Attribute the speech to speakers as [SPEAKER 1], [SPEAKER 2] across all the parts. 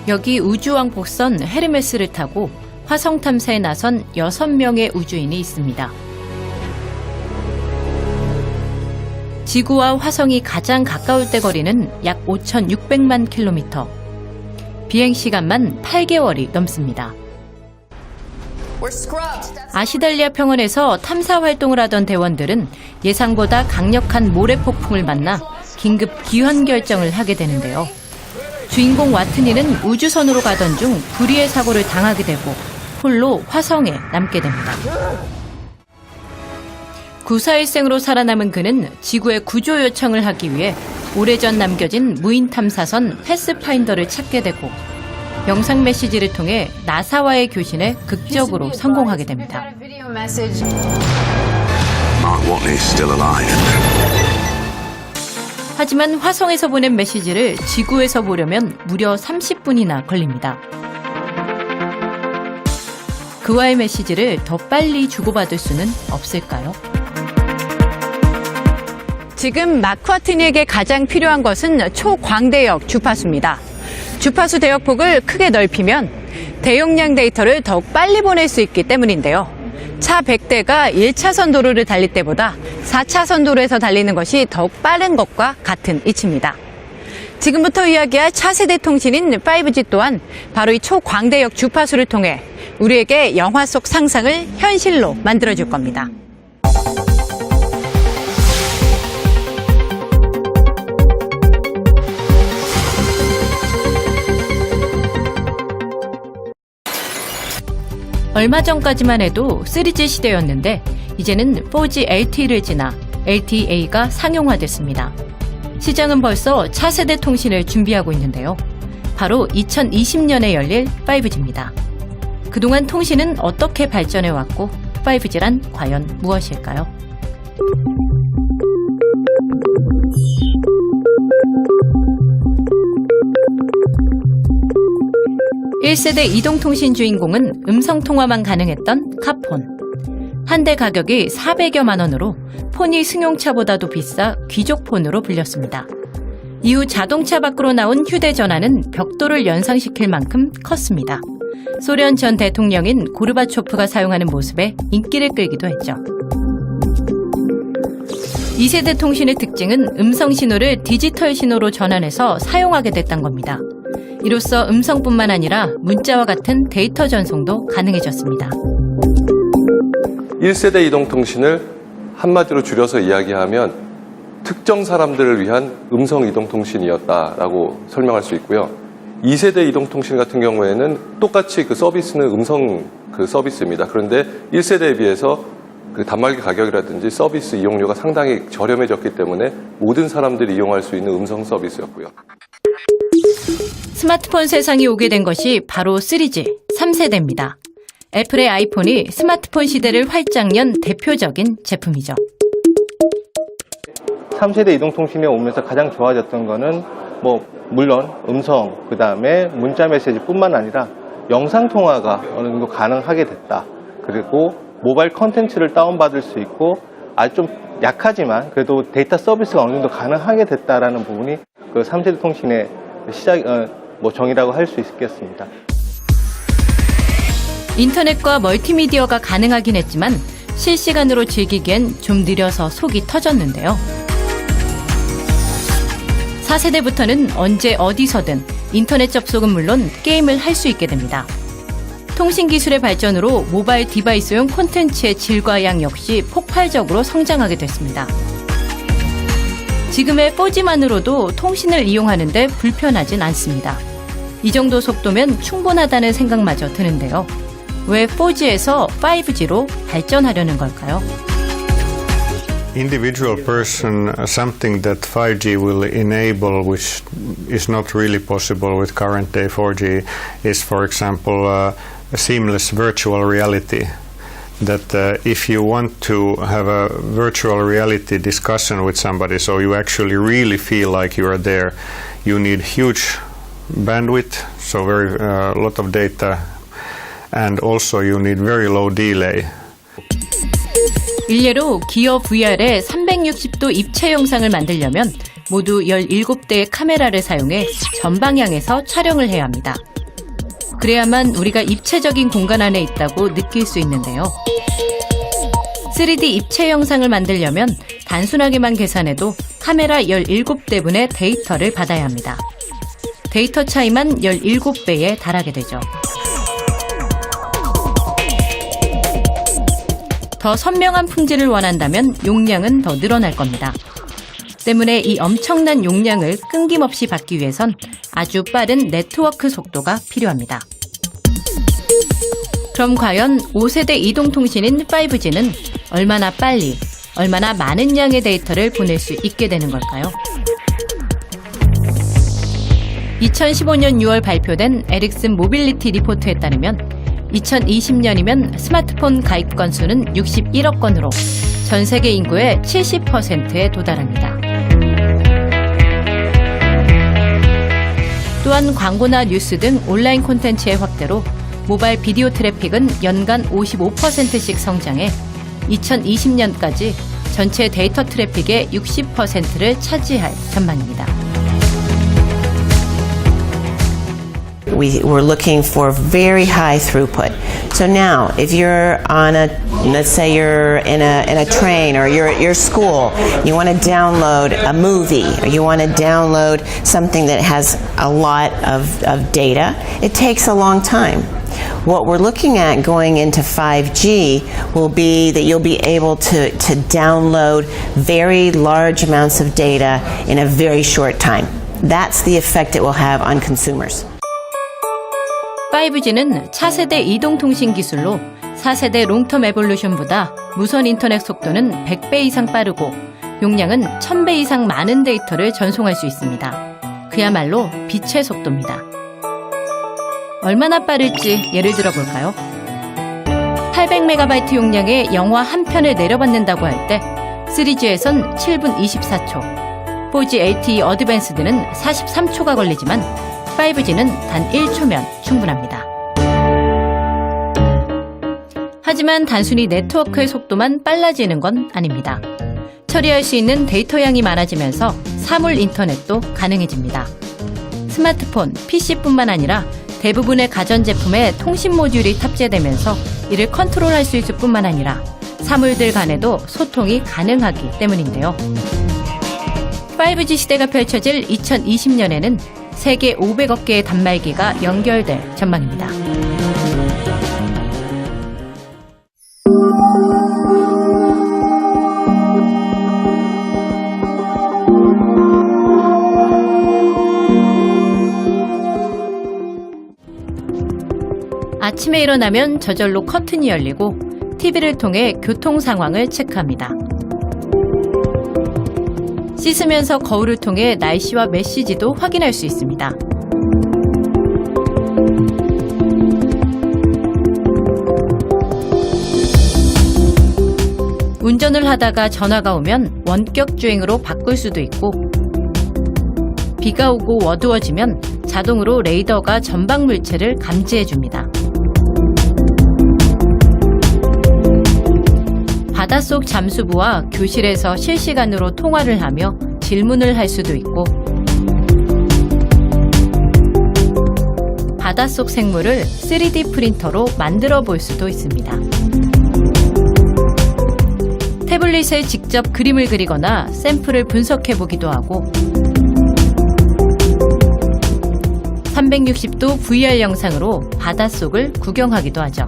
[SPEAKER 1] 여기 우주왕복선 헤르메스를 타고 화성 탐사에 나선 6명의 우주인이 있습니다. 지구와 화성이 가장 가까울 때 거리는 약 5,600만 킬로미터. 비행시간만 8개월이 넘습니다. 아시달리아 평원에서 탐사 활동을 하던 대원들은 예상보다 강력한 모래폭풍을 만나 긴급 귀환 결정을 하게 되는데요. 주인공 와트니는 우주선으로 가던 중 불의의 사고를 당하게 되고 홀로 화성에 남게 됩니다. 구사일생으로 살아남은 그는 지구에 구조 요청을 하기 위해 오래전 남겨진 무인 탐사선 패스파인더를 찾게 되고 영상 메시지를 통해 나사와의 교신에 극적으로 성공하게 됩니다. 하지만 화성에서 보낸 메시지를 지구에서 보려면 무려 30분이나 걸립니다. 그와의 메시지를 더 빨리 주고받을 수는 없을까요?
[SPEAKER 2] 지금 마크 와트니에게 가장 필요한 것은 초광대역 주파수입니다. 주파수 대역폭을 크게 넓히면 대용량 데이터를 더욱 빨리 보낼 수 있기 때문인데요. 차 100대가 1차선 도로를 달릴 때보다 4차선 도로에서 달리는 것이 더욱 빠른 것과 같은 이치입니다. 지금부터 이야기할 차세대 통신인 5G 또한 바로 이 초광대역 주파수를 통해 우리에게 영화 속 상상을 현실로 만들어줄 겁니다.
[SPEAKER 1] 얼마 전까지만 해도 3G 시대였는데 이제는 4G LTE를 지나 LTE가 상용화됐습니다. 시장은 벌써 차세대 통신을 준비하고 있는데요. 바로 2020년에 열릴 5G입니다. 그동안 통신은 어떻게 발전해왔고 5G란 과연 무엇일까요? 1세대 이동통신 주인공은 음성통화만 가능했던 카폰. 한 대 가격이 400여만 원으로 폰이 승용차보다도 비싸 귀족폰으로 불렸습니다. 이후 자동차 밖으로 나온 휴대전화는 벽돌을 연상시킬 만큼 컸습니다. 소련 전 대통령인 고르바초프가 사용하는 모습에 인기를 끌기도 했죠. 2세대 통신의 특징은 음성 신호를 디지털 신호로 전환해서 사용하게 됐다는 겁니다. 이로써 음성뿐만 아니라 문자와 같은 데이터 전송도 가능해졌습니다.
[SPEAKER 3] 1세대 이동통신을 한마디로 줄여서 이야기하면 특정 사람들을 위한 음성 이동통신이었다라고 설명할 수 있고요. 2세대 이동통신 같은 경우에는 똑같이 그 서비스는 음성 서비스입니다. 그런데 1세대에 비해서 그 단말기 가격이라든지 서비스 이용료가 상당히 저렴해졌기 때문에 모든 사람들이 이용할 수 있는 음성 서비스였고요.
[SPEAKER 1] 스마트폰 세상이 오게 된 것이 바로 3G, 3세대입니다. 애플의 아이폰이 스마트폰 시대를 활짝 연 대표적인 제품이죠.
[SPEAKER 4] 3세대 이동통신이 오면서 가장 좋아졌던 거는 물론 음성, 그 다음에 문자 메시지뿐만 아니라 영상통화가 어느 정도 가능하게 됐다. 그리고 모바일 컨텐츠를 다운받을 수 있고 아주 좀 약하지만 그래도 데이터 서비스가 어느 정도 가능하게 됐다라는 부분이 그 3세대 통신의 정의라고 할 수 있겠습니다.
[SPEAKER 1] 인터넷과 멀티미디어가 가능하긴 했지만 실시간으로 즐기기엔 좀 느려서 속이 터졌는데요. 4세대부터는 언제 어디서든 인터넷 접속은 물론 게임을 할 수 있게 됩니다. 통신 기술의 발전으로 모바일 디바이스용 콘텐츠의 질과 양 역시 폭발적으로 성장하게 됐습니다. 지금의 4G만으로도 통신을 이용하는 데 불편하진 않습니다. 이 정도 속도면 충분하다는 생각마저 드는데요. 왜 4G에서 5G로 발전하려는 걸까요?
[SPEAKER 5] Individual person, something that 5G will enable, which is not really possible with current day 4G, is, for example, a seamless virtual reality. That if you want to have a virtual reality discussion with somebody, so you actually really feel like you are there, you need huge bandwidth, so very lot of data, and also you need very low delay.
[SPEAKER 1] 일례로 기어 VR의 360도 입체 영상을 만들려면 모두 17대의 카메라를 사용해 전방향에서 촬영을 해야 합니다. 그래야만 우리가 입체적인 공간 안에 있다고 느낄 수 있는데요. 3D 입체 영상을 만들려면 단순하게만 계산해도 카메라 17대분의 데이터를 받아야 합니다. 데이터 차이만 17배에 달하게 되죠. 더 선명한 품질을 원한다면 용량은 더 늘어날 겁니다. 때문에 이 엄청난 용량을 끊김없이 받기 위해선 아주 빠른 네트워크 속도가 필요합니다. 그럼 과연 5세대 이동통신인 5G는 얼마나 빨리, 얼마나 많은 양의 데이터를 보낼 수 있게 되는 걸까요? 2015년 6월 발표된 에릭슨 모빌리티 리포트에 따르면 2020년이면 스마트폰 가입 건수는 61억 건으로 전 세계 인구의 70%에 도달합니다. 또한 광고나 뉴스 등 온라인 콘텐츠의 확대로 모바일 비디오 트래픽은 연간 55%씩 성장해 2020년까지 전체 데이터 트래픽의 60%를 차지할 전망입니다.
[SPEAKER 6] We were looking for very high throughput. So now, if you're on a, let's say you're in a train or you're at your school, you want to download a movie or you want to download something that has a lot of data, it takes a long time. What we're looking at going into 5G will be that you'll be able to download very large amounts of data in a very short time. That's the effect it will have on consumers.
[SPEAKER 1] 5G는 차세대 이동통신 기술로 4세대 롱텀 에볼루션보다 무선 인터넷 속도는 100배 이상 빠르고 용량은 1000배 이상 많은 데이터를 전송할 수 있습니다. 그야말로 빛의 속도입니다. 얼마나 빠를지 예를 들어볼까요? 800MB 용량의 영화 한 편을 내려받는다고 할 때 3G에선 7분 24초, 4G LTE 어드밴스드는 43초가 걸리지만 5G는 단 1초면 충분합니다. 하지만 단순히 네트워크의 속도만 빨라지는 건 아닙니다. 처리할 수 있는 데이터 양이 많아지면서 사물 인터넷도 가능해집니다. 스마트폰, PC뿐만 아니라 대부분의 가전제품에 통신 모듈이 탑재되면서 이를 컨트롤할 수 있을 뿐만 아니라 사물들 간에도 소통이 가능하기 때문인데요. 5G 시대가 펼쳐질 2020년에는 세계 500억 개의 단말기가 연결될 전망입니다. 아침에 일어나면 저절로 커튼이 열리고 TV를 통해 교통 상황을 체크합니다. 씻으면서 거울을 통해 날씨와 메시지도 확인할 수 있습니다. 운전을 하다가 전화가 오면 원격 주행으로 바꿀 수도 있고 비가 오고 어두워지면 자동으로 레이더가 전방 물체를 감지해줍니다. 바닷속 잠수부와 교실에서 실시간으로 통화를 하며 질문을 할 수도 있고 바닷속 생물을 3D 프린터로 만들어 볼 수도 있습니다. 태블릿에 직접 그림을 그리거나 샘플을 분석해 보기도 하고 360도 VR 영상으로 바닷속을 구경하기도 하죠.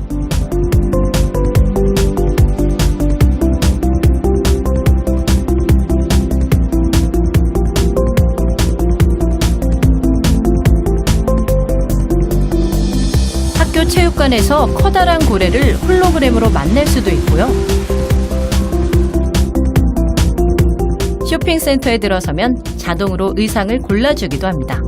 [SPEAKER 1] 학교 체육관에서 커다란 고래를 홀로그램으로 만날 수도 있고요. 쇼핑센터에 들어서면 자동으로 의상을 골라주기도 합니다.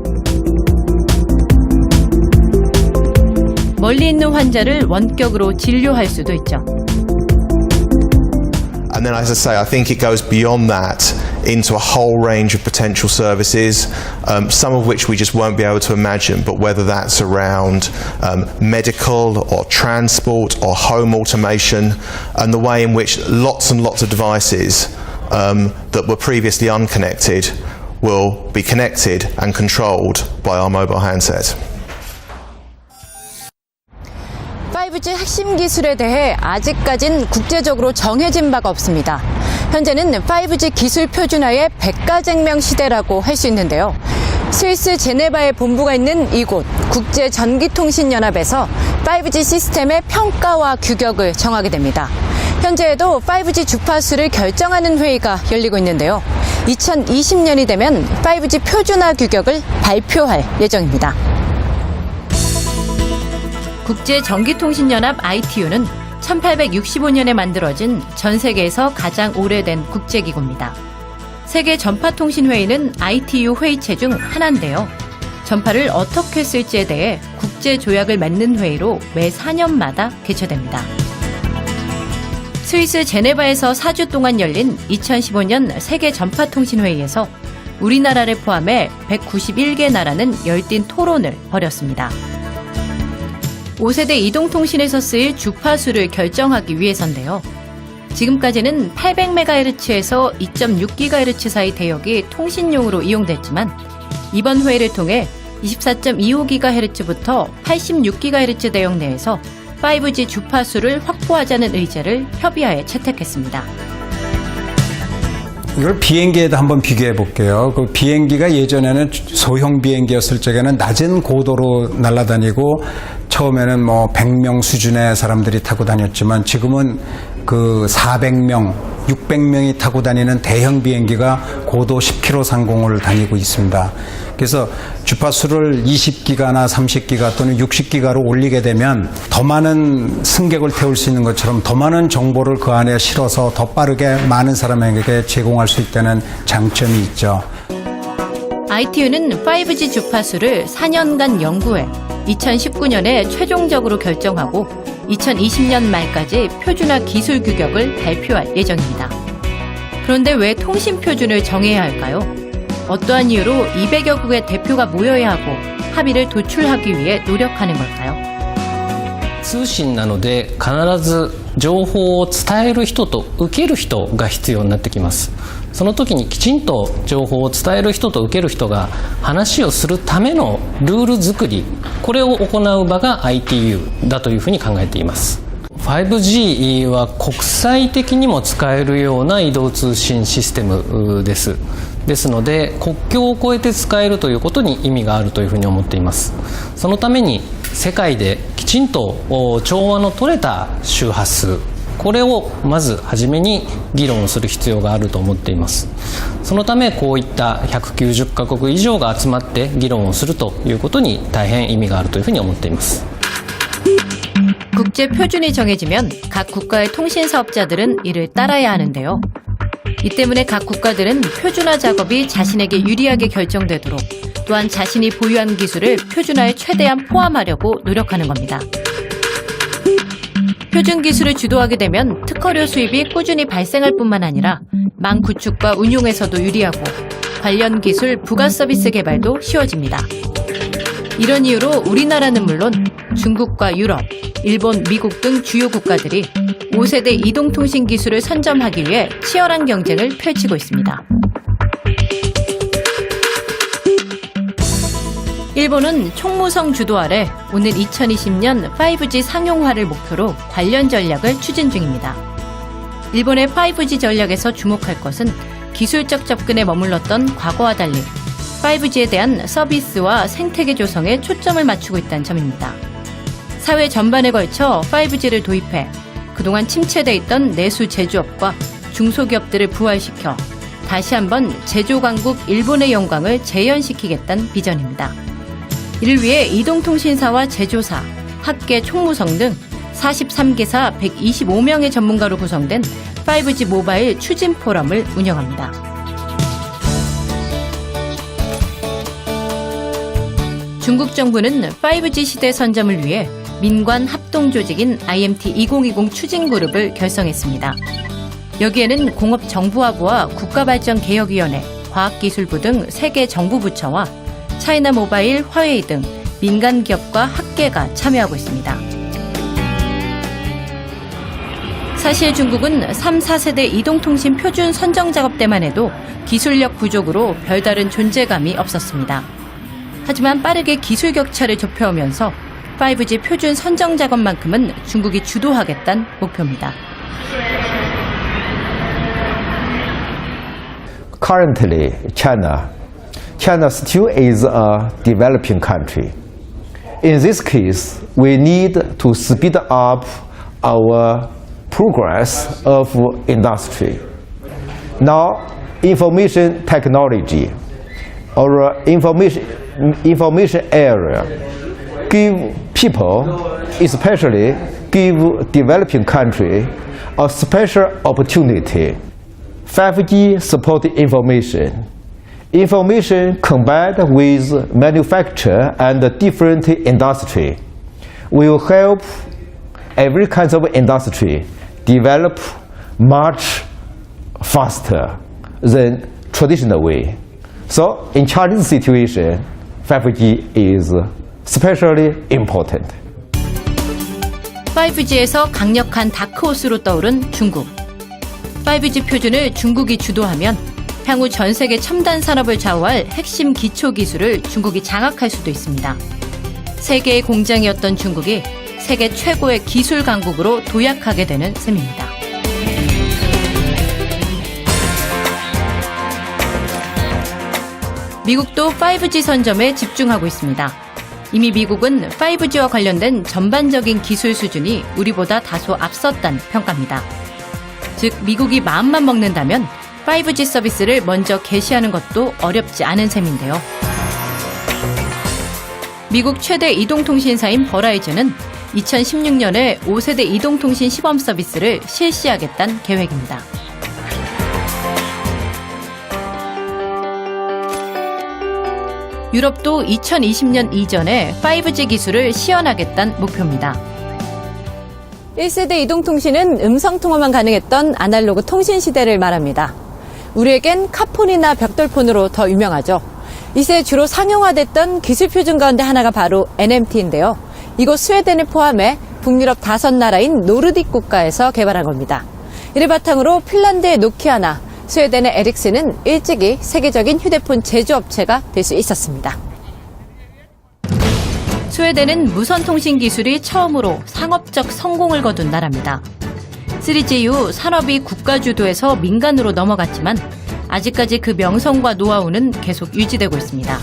[SPEAKER 1] 멀리 있는 환자를 원격으로 진료할 수도 있죠.
[SPEAKER 7] And then, as I say, I think it goes beyond that into a whole range of potential services, some of which we just won't be able to imagine, but whether that's around medical or transport or home automation, and the way in which lots and lots of devices that were previously unconnected will be connected and controlled by our mobile handset.
[SPEAKER 2] 5G 핵심 기술에 대해 아직까진 국제적으로 정해진 바가 없습니다. 현재는 5G 기술 표준화의 백가쟁명 시대라고 할 수 있는데요. 스위스 제네바에 본부가 있는 이곳 국제전기통신연합에서 5G 시스템의 평가와 규격을 정하게 됩니다. 현재에도 5G 주파수를 결정하는 회의가 열리고 있는데요. 2020년이 되면 5G 표준화 규격을 발표할 예정입니다.
[SPEAKER 1] 국제전기통신연합 ITU는 1865년에 만들어진 전 세계에서 가장 오래된 국제기구입니다. 세계 전파통신회의는 ITU 회의체 중 하나인데요. 전파를 어떻게 쓸지에 대해 국제조약을 맺는 회의로 매 4년마다 개최됩니다. 스위스 제네바에서 4주 동안 열린 2015년 세계 전파통신회의에서 우리나라를 포함해 191개 나라는 열띤 토론을 벌였습니다. 5세대 이동통신에서 쓰일 주파수를 결정하기 위해서인데요. 지금까지는 800MHz에서 2.6GHz 사이 대역이 통신용으로 이용됐지만 이번 회의를 통해 24.25GHz부터 86GHz 대역 내에서 5G 주파수를 확보하자는 의제를 협의하에 채택했습니다.
[SPEAKER 8] 이걸 비행기에다 한번 비교해 볼게요. 그 비행기가 예전에는 소형 비행기였을 적에는 낮은 고도로 날아다니고 처음에는 뭐 100명 수준의 사람들이 타고 다녔지만 지금은 그 400명, 600명이 타고 다니는 대형 비행기가 고도 10km 상공을 다니고 있습니다. 그래서 주파수를 20기가나 30기가 또는 60기가로 올리게 되면 더 많은 승객을 태울 수 있는 것처럼 더 많은 정보를 그 안에 실어서 더 빠르게 많은 사람에게 제공할 수 있다는 장점이 있죠.
[SPEAKER 1] ITU는 5G 주파수를 4년간 연구해 2019년에 최종적으로 결정하고 2020년 말까지 표준화 기술 규격을 발표할 예정입니다. 그런데 왜 통신 표준을 정해야 할까요? 어떠한 이유로 200여국의 대표가 모여야 하고 합의를 도출하기 위해 노력하는 걸까요?
[SPEAKER 9] 通信なので必ず情報を伝える人と受ける人が必要になってきます。その時にきちんと情報を伝える人と受ける人が話をするためのルール作り、これを行う場が ITU だというふうに考えています。5G は国際的にも使えるような移動通信システムです。ですので国境を越えて使えるということに意味があるというふうに思っています。そのために世界できちんと調和の取れた周波数、これをまず初めに議論をする必要があると思っています。そのためこういった190カ国以上が集まって議論をするということに大変意味があるというふうに思っています。
[SPEAKER 1] 국제 표준이 정해지면 각 국가의 통신 사업자들은 이를 따라야 하는데요. 이 때문에 각 국가들은 표준화 작업이 자신에게 유리하게 결정되도록 또한 자신이 보유한 기술을 표준화에 최대한 포함하려고 노력하는 겁니다. 표준 기술을 주도하게 되면 특허료 수입이 꾸준히 발생할 뿐만 아니라 망 구축과 운용에서도 유리하고 관련 기술 부가 서비스 개발도 쉬워집니다. 이런 이유로 우리나라는 물론 중국과 유럽, 일본, 미국 등 주요 국가들이 5세대 이동통신 기술을 선점하기 위해 치열한 경쟁을 펼치고 있습니다. 일본은 총무성 주도 아래 오늘 2020년 5G 상용화를 목표로 관련 전략을 추진 중입니다. 일본의 5G 전략에서 주목할 것은 기술적 접근에 머물렀던 과거와 달리 5G에 대한 서비스와 생태계 조성에 초점을 맞추고 있다는 점입니다. 사회 전반에 걸쳐 5G를 도입해 그동안 침체돼 있던 내수 제조업과 중소기업들을 부활시켜 다시 한번 제조강국 일본의 영광을 재현시키겠다는 비전입니다. 이를 위해 이동통신사와 제조사, 학계 총무성 등 43개사 125명의 전문가로 구성된 5G 모바일 추진 포럼을 운영합니다. 중국 정부는 5G 시대 선점을 위해 민관 합동 조직인 IMT 2020 추진그룹을 결성했습니다. 여기에는 공업정부화부와 국가발전개혁위원회, 과학기술부 등 3개 정부부처와 차이나 모바일, 화웨이 등 민간기업과 학계가 참여하고 있습니다. 사실 중국은 3, 4세대 이동통신 표준 선정 작업 때만 해도 기술력 부족으로 별다른 존재감이 없었습니다. 하지만 빠르게 기술 격차를 좁혀오면서 5G 표준 선정 작업만큼은 중국이 주도하겠다는 목표입니다.
[SPEAKER 10] Currently, China still is a developing country. In this case, we need to speed up our progress of industry. Now, information technology or information area give people, especially give developing country, a special opportunity. 5G support information. Information combined with manufacture and different industry will help every kind of industry develop much faster than traditional way. So in Chinese situation, 5G is especially important.
[SPEAKER 1] 5G에서 강력한 다크호스로 떠오른 중국. 5G 표준을 중국이 주도하면 향후 전 세계 첨단 산업을 좌우할 핵심 기초 기술을 중국이 장악할 수도 있습니다. 세계의 공장이었던 중국이 세계 최고의 기술 강국으로 도약하게 되는 셈입니다. 미국도 5G 선점에 집중하고 있습니다. 이미 미국은 5G와 관련된 전반적인 기술 수준이 우리보다 다소 앞섰다는 평가입니다. 즉, 미국이 마음만 먹는다면 5G 서비스를 먼저 개시하는 것도 어렵지 않은 셈인데요. 미국 최대 이동통신사인 버라이즌은 2016년에 5세대 이동통신 시범 서비스를 실시하겠다는 계획입니다. 유럽도 2020년 이전에 5G 기술을 시연하겠다는 목표입니다.
[SPEAKER 2] 1세대 이동통신은 음성통화만 가능했던 아날로그 통신 시대를 말합니다. 우리에겐 카폰이나 벽돌폰으로 더 유명하죠. 이세 주로 상용화됐던 기술 표준 가운데 하나가 바로 NMT인데요. 이곳 스웨덴을 포함해 북유럽 5나라인 노르딕 국가에서 개발한 겁니다. 이를 바탕으로 핀란드의 노키아나 스웨덴의 에릭슨은 일찍이 세계적인 휴대폰 제조업체가 될 수 있었습니다.
[SPEAKER 1] 스웨덴은 무선통신 기술이 처음으로 상업적 성공을 거둔 나라입니다. 3G 이후 산업이 국가 주도에서 민간으로 넘어갔지만 아직까지 그 명성과 노하우는 계속 유지되고 있습니다.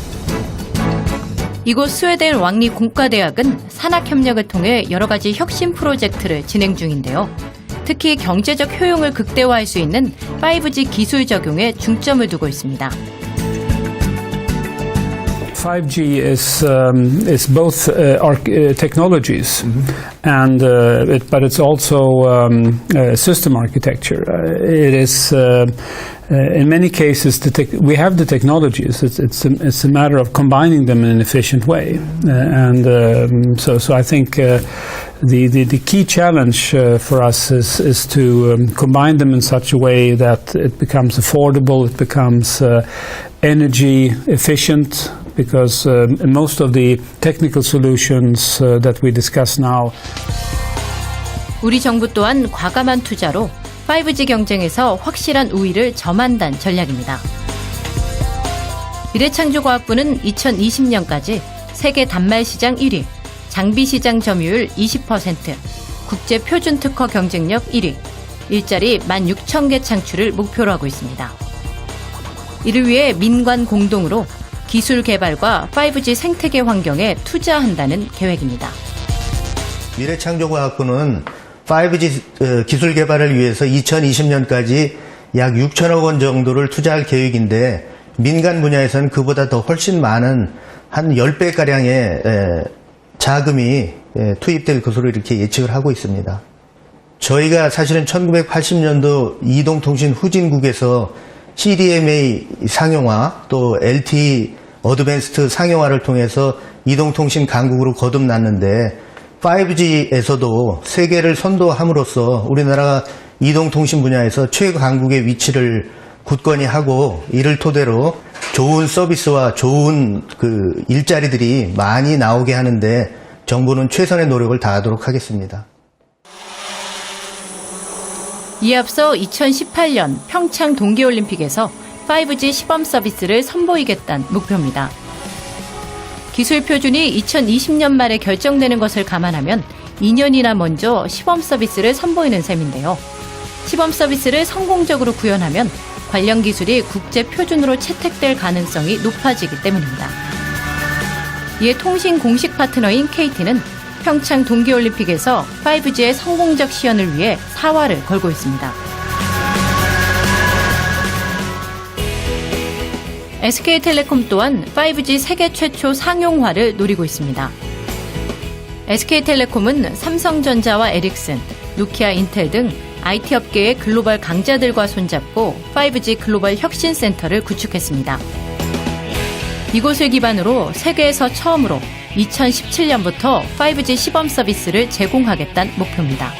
[SPEAKER 1] 이곳 스웨덴 왕리 공과대학은 산학협력을 통해 여러 가지 혁신 프로젝트를 진행 중인데요. 특히 경제적 효용을 극대화할 수 있는 5G 기술 적용에 중점을 두고 있습니다.
[SPEAKER 11] 5G is both technologies, and but it's also system architecture. It is in many cases we have the technologies. It's a matter of combining them in an efficient way, so I think the key challenge for us is to combine them in such a way that it becomes affordable, it becomes energy efficient. Because most of the technical solutions that we discuss now.
[SPEAKER 1] 우리 정부 또한 과감한 투자로 5G 경쟁에서 확실한 우위를 점한다는 전략입니다. 미래창조과학부는 2020년까지 세계 단말 시장 1위, 장비 시장 점유율 20%, 국제 표준 특허 경쟁력 1위, 일자리 16,000개 창출을 목표로 하고 있습니다. 이를 위해 민관 공동으로 기술 개발과 5G 생태계 환경에 투자한다는 계획입니다.
[SPEAKER 12] 미래창조과학부는 5G 기술 개발을 위해서 2020년까지 약 6천억 원 정도를 투자할 계획인데 민간 분야에서는 그보다 더 훨씬 많은 한 10배가량의 자금이 투입될 것으로 이렇게 예측을 하고 있습니다. 저희가 사실은 1980년도 이동통신 후진국에서 CDMA 상용화 또 LTE 어드밴스드 상용화를 통해서 이동통신 강국으로 거듭났는데 5G에서도 세계를 선도함으로써 우리나라가 이동통신 분야에서 최강국의 위치를 굳건히 하고 이를 토대로 좋은 서비스와 좋은 일자리들이 많이 나오게 하는데 정부는 최선의 노력을 다하도록 하겠습니다.
[SPEAKER 1] 이에 앞서 2018년 평창 동계올림픽에서 5G 시범 서비스를 선보이겠다는 목표입니다. 기술 표준이 2020년 말에 결정되는 것을 감안하면 2년이나 먼저 시범 서비스를 선보이는 셈인데요. 시범 서비스를 성공적으로 구현하면 관련 기술이 국제 표준으로 채택될 가능성이 높아지기 때문입니다. 이에 통신 공식 파트너인 KT는 평창 동계올림픽에서 5G의 성공적 시연을 위해 사활을 걸고 있습니다. SK텔레콤 또한 5G 세계 최초 상용화를 노리고 있습니다. SK텔레콤은 삼성전자와 에릭슨, 노키아, 인텔 등 IT 업계의 글로벌 강자들과 손잡고 5G 글로벌 혁신센터를 구축했습니다. 이곳을 기반으로 세계에서 처음으로 2017년부터 5G 시범 서비스를 제공하겠다는 목표입니다.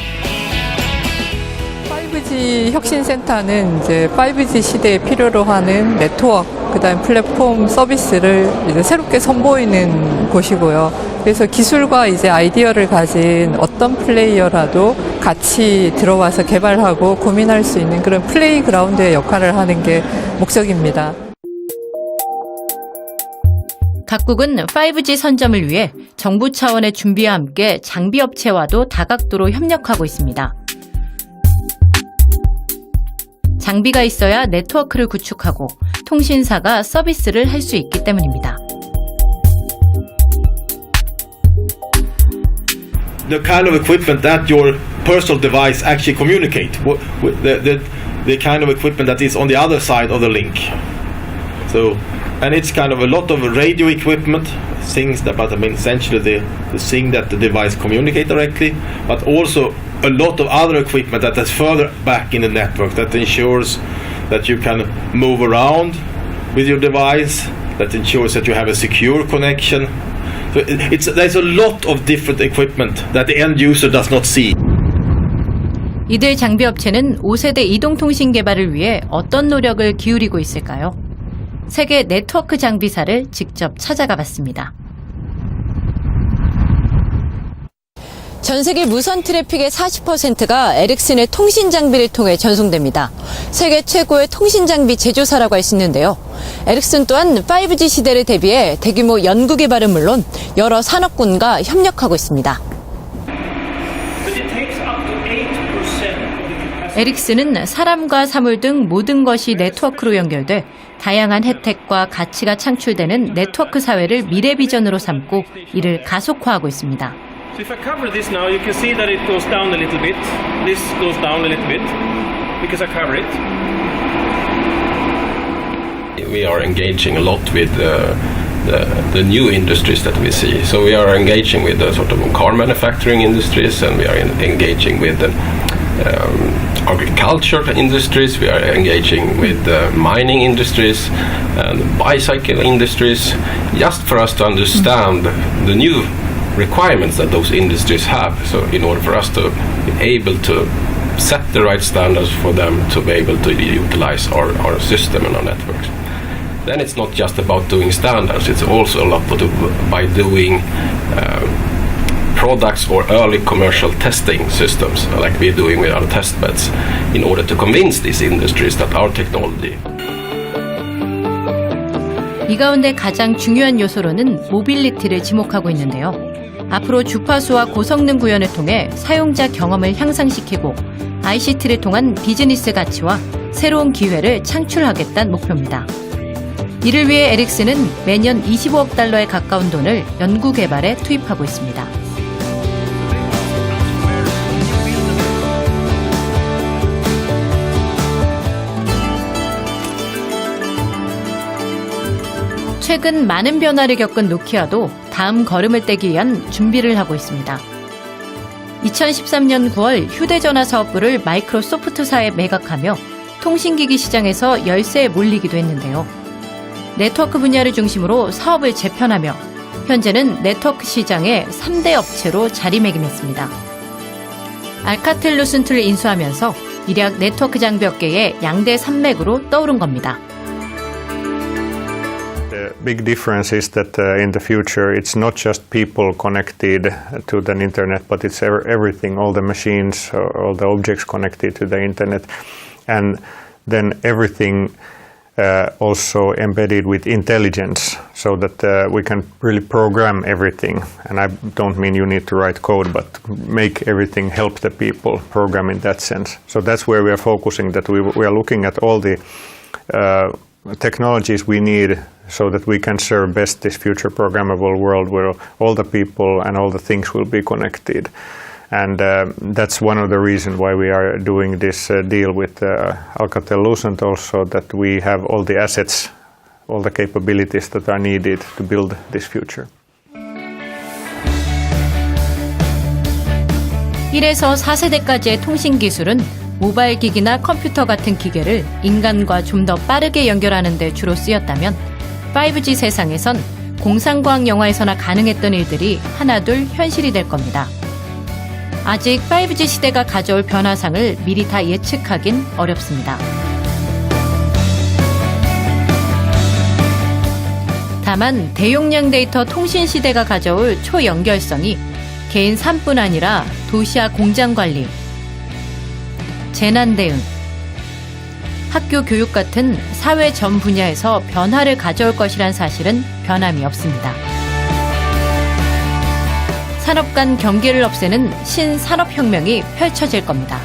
[SPEAKER 13] 5G 혁신센터는 이제 5G 시대에 필요로 하는 네트워크, 그다음 플랫폼 서비스를 이제 새롭게 선보이는 곳이고요. 그래서 기술과 이제 아이디어를 가진 어떤 플레이어라도 같이 들어와서 개발하고 고민할 수 있는 그런 플레이그라운드의 역할을 하는 게 목적입니다.
[SPEAKER 1] 각국은 5G 선점을 위해 정부 차원의 준비와 함께 장비 업체와도 다각도로 협력하고 있습니다. 장비가 있어야 네트워크를 구축하고 통신사가 서비스를 할 수 있기 때문입니다.
[SPEAKER 14] The kind of equipment that your personal device actually communicate, the kind of equipment that is on the other side of the link. So, and it's kind of a lot of radio equipment, things that, but I mean essentially the thing that the device communicate directly, but also a lot of other equipment that is further back in the network that ensures that you can move around with your device, that ensures that you have a secure connection. So there's a lot of different equipment that the end user does not see.
[SPEAKER 1] 이들 장비 업체는 5세대 이동통신 개발을 위해 어떤 노력을 기울이고 있을까요? 세계 네트워크 장비사를 직접 찾아가 봤습니다.
[SPEAKER 2] 전 세계 무선 트래픽의 40%가 에릭슨의 통신 장비를 통해 전송됩니다. 세계 최고의 통신 장비 제조사라고 할 수 있는데요. 에릭슨 또한 5G 시대를 대비해 대규모 연구 개발은 물론 여러 산업군과 협력하고 있습니다.
[SPEAKER 1] 에릭슨은 사람과 사물 등 모든 것이 네트워크로 연결돼 다양한 혜택과 가치가 창출되는 네트워크 사회를 미래 비전으로 삼고 이를 가속화하고 있습니다.
[SPEAKER 15] So if I cover this now, you can see that it goes down a little bit. This goes down a little bit because I cover it.
[SPEAKER 16] We are engaging a lot with the new industries that we see. So we are engaging with the sort of car manufacturing industries, and we are engaging with agriculture industries. We are engaging with mining industries and bicycle industries, just for us to understand the new requirements that those industries have, so in order for us to be able to set the right standards for them to be able to utilize our system and our networks. Then it's not just about doing standards, it's also a lot by doing products or early commercial testing systems like we're doing with our test beds in order to convince these industries that our technology.
[SPEAKER 1] 이 가운데 가장 중요한 요소로는 모빌리티를 지목하고 있는데요. 앞으로 주파수와 고성능 구현을 통해 사용자 경험을 향상시키고 ICT를 통한 비즈니스 가치와 새로운 기회를 창출하겠다는 목표입니다. 이를 위해 에릭슨은 매년 25억 달러에 가까운 돈을 연구 개발에 투입하고 있습니다. 최근 많은 변화를 겪은 노키아도 다음 걸음을 떼기 위한 준비를 하고 있습니다. 2013년 9월 휴대전화 사업부를 마이크로소프트사에 매각하며 통신기기 시장에서 열세에 몰리기도 했는데요. 네트워크 분야를 중심으로 사업을 재편하며 현재는 네트워크 시장의 3대 업체로 자리매김했습니다. 알카텔 루슨트를 인수하면서 일약 네트워크 장비 업계의 양대 산맥으로 떠오른 겁니다.
[SPEAKER 5] The big difference is that in the future it's not just people connected to the internet, but it's everything, all the machines, all the objects connected to the internet, and then everything also embedded with intelligence, so that we can really program everything. And I don't mean you need to write code, but make everything help the people, program in that sense. So that's where we are focusing, that we are looking at all the technologies we need so that we can serve best this future programmable world where all the people and all the things will be connected. And that's one of the reasons why we are doing this deal with Alcatel-Lucent also, that we have all the assets, all the capabilities that are needed to build this future.
[SPEAKER 1] 1에서 4세대까지의 통신 기술은 모바일 기기나 컴퓨터 같은 기계를 인간과 좀 더 빠르게 연결하는 데 주로 쓰였다면 5G 세상에선 공상과학 영화에서나 가능했던 일들이 하나둘 현실이 될 겁니다. 아직 5G 시대가 가져올 변화상을 미리 다 예측하긴 어렵습니다. 다만 대용량 데이터 통신 시대가 가져올 초연결성이 개인 삶뿐 아니라 도시와 공장 관리, 재난 대응, 학교 교육 같은 사회 전 분야에서 변화를 가져올 것이란 사실은 변함이 없습니다. 산업 간 경계를 없애는 신산업혁명이 펼쳐질 겁니다.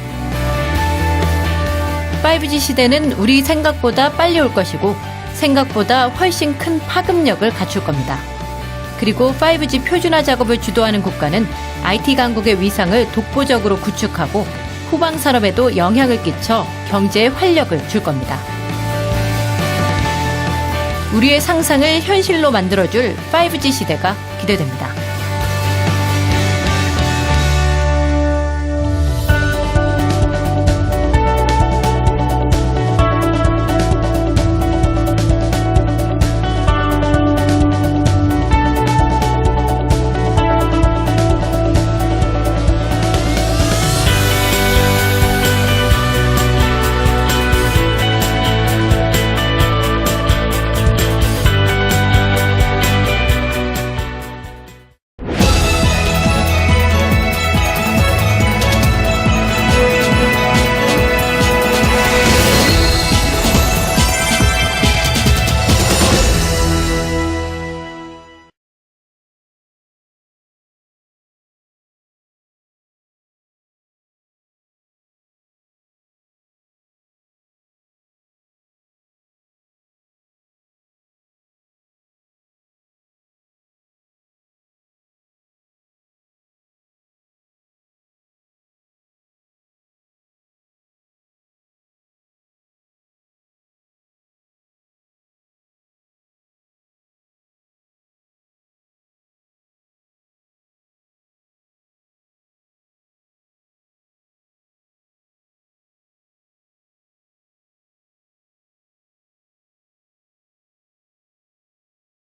[SPEAKER 1] 5G 시대는 우리 생각보다 빨리 올 것이고 생각보다 훨씬 큰 파급력을 갖출 겁니다. 그리고 5G 표준화 작업을 주도하는 국가는 IT 강국의 위상을 독보적으로 구축하고 후방 산업에도 영향을 끼쳐 경제에 활력을 줄 겁니다. 우리의 상상을 현실로 만들어줄 5G 시대가 기대됩니다.